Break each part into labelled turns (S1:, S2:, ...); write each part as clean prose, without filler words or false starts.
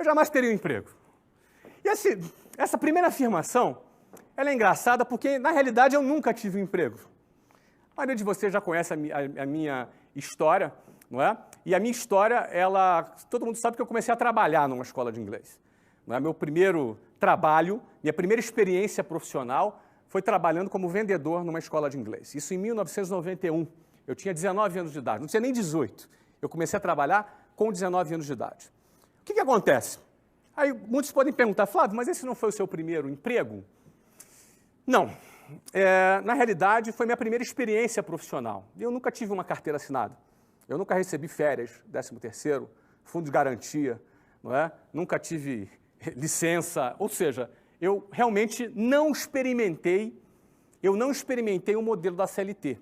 S1: eu jamais teria um emprego. E essa primeira afirmação, ela é engraçada porque, na realidade, eu nunca tive um emprego. A maioria de vocês já conhece a minha história, não é? E a minha história, todo mundo sabe que eu comecei a trabalhar numa escola de inglês. Não é? Meu primeiro trabalho, minha primeira experiência profissional foi trabalhando como vendedor numa escola de inglês. Isso em 1991. Eu tinha 19 anos de idade, não tinha nem 18. Eu comecei a trabalhar com 19 anos de idade. O que acontece? Aí muitos podem perguntar, Flávio, mas esse não foi o seu primeiro emprego? Não. Na realidade, foi minha primeira experiência profissional. Eu nunca tive uma carteira assinada. Eu nunca recebi férias, 13º, fundo de garantia, não é? Nunca tive licença, ou seja, eu realmente não experimentei o modelo da CLT.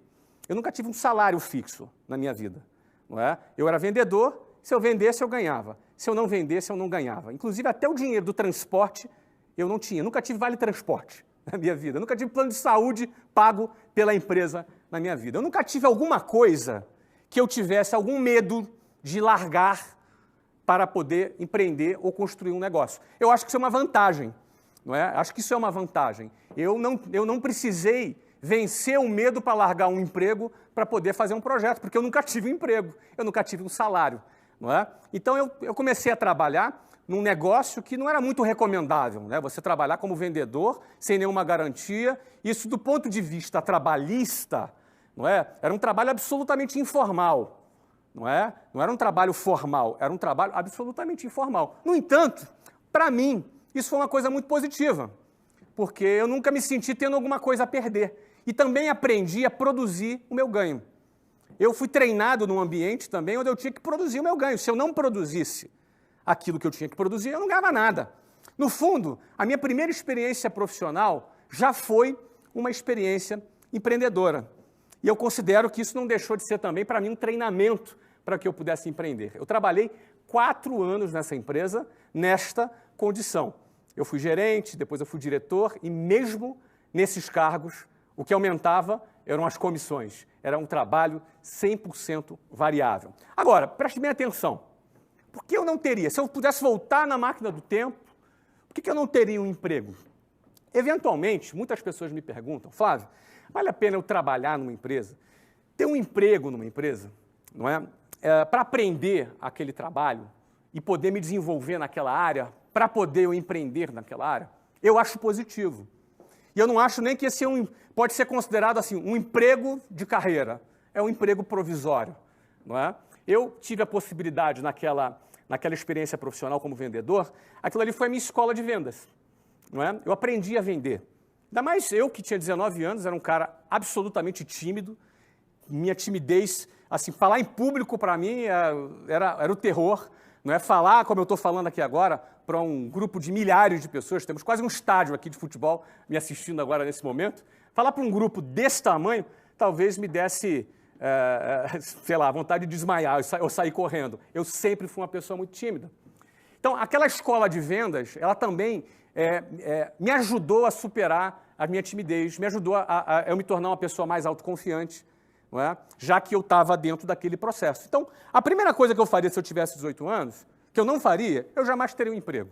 S1: Eu nunca tive um salário fixo na minha vida, não é? Eu era vendedor, se eu vendesse eu ganhava, se eu não vendesse eu não ganhava. Inclusive até o dinheiro do transporte eu não tinha, nunca tive vale transporte na minha vida, eu nunca tive plano de saúde pago pela empresa na minha vida. Eu nunca tive alguma coisa que eu tivesse algum medo de largar para poder empreender ou construir um negócio. Eu acho que isso é uma vantagem, não é? Acho que isso é uma vantagem. Eu não precisei vencer o medo para largar um emprego para poder fazer um projeto, porque eu nunca tive um emprego, eu nunca tive um salário, não é? Então eu comecei a trabalhar num negócio que não era muito recomendável, né? Você trabalhar como vendedor sem nenhuma garantia, isso do ponto de vista trabalhista, não é? Era um trabalho absolutamente informal, não é? Não era um trabalho formal, era um trabalho absolutamente informal. No entanto, para mim, isso foi uma coisa muito positiva, porque eu nunca me senti tendo alguma coisa a perder. E também aprendi a produzir o meu ganho. Eu fui treinado num ambiente também onde eu tinha que produzir o meu ganho. Se eu não produzisse aquilo que eu tinha que produzir, eu não ganhava nada. No fundo, a minha primeira experiência profissional já foi uma experiência empreendedora. E eu considero que isso não deixou de ser também, para mim, um treinamento para que eu pudesse empreender. Eu trabalhei 4 anos nessa empresa, nesta condição. Eu fui gerente, depois eu fui diretor, e mesmo nesses cargos, o que aumentava eram as comissões. Era um trabalho 100% variável. Agora, preste bem atenção. Por que eu não teria? Se eu pudesse voltar na máquina do tempo, por que eu não teria um emprego? Eventualmente, muitas pessoas me perguntam, Flávio, vale a pena eu trabalhar numa empresa, ter um emprego numa empresa, não é? Para aprender aquele trabalho e poder me desenvolver naquela área, para poder eu empreender naquela área? Eu acho positivo. E eu não acho nem que esse pode ser considerado assim, um emprego de carreira. É um emprego provisório, não é? Eu tive a possibilidade naquela experiência profissional como vendedor, aquilo ali foi a minha escola de vendas, não é? Eu aprendi a vender. Ainda mais eu, que tinha 19 anos, era um cara absolutamente tímido, minha timidez, assim, falar em público para mim era o terror, não é? Falar, como eu estou falando aqui agora, para um grupo de milhares de pessoas, temos quase um estádio aqui de futebol me assistindo agora nesse momento, falar para um grupo desse tamanho, talvez me desse, sei lá, vontade de desmaiar, eu sair correndo. Eu sempre fui uma pessoa muito tímida. Então, aquela escola de vendas, ela também me ajudou a superar a minha timidez, me ajudou a eu me tornar uma pessoa mais autoconfiante, não é? Já que eu estava dentro daquele processo. Então, a primeira coisa que eu faria se eu tivesse 18 anos, que eu não faria, eu jamais teria um emprego.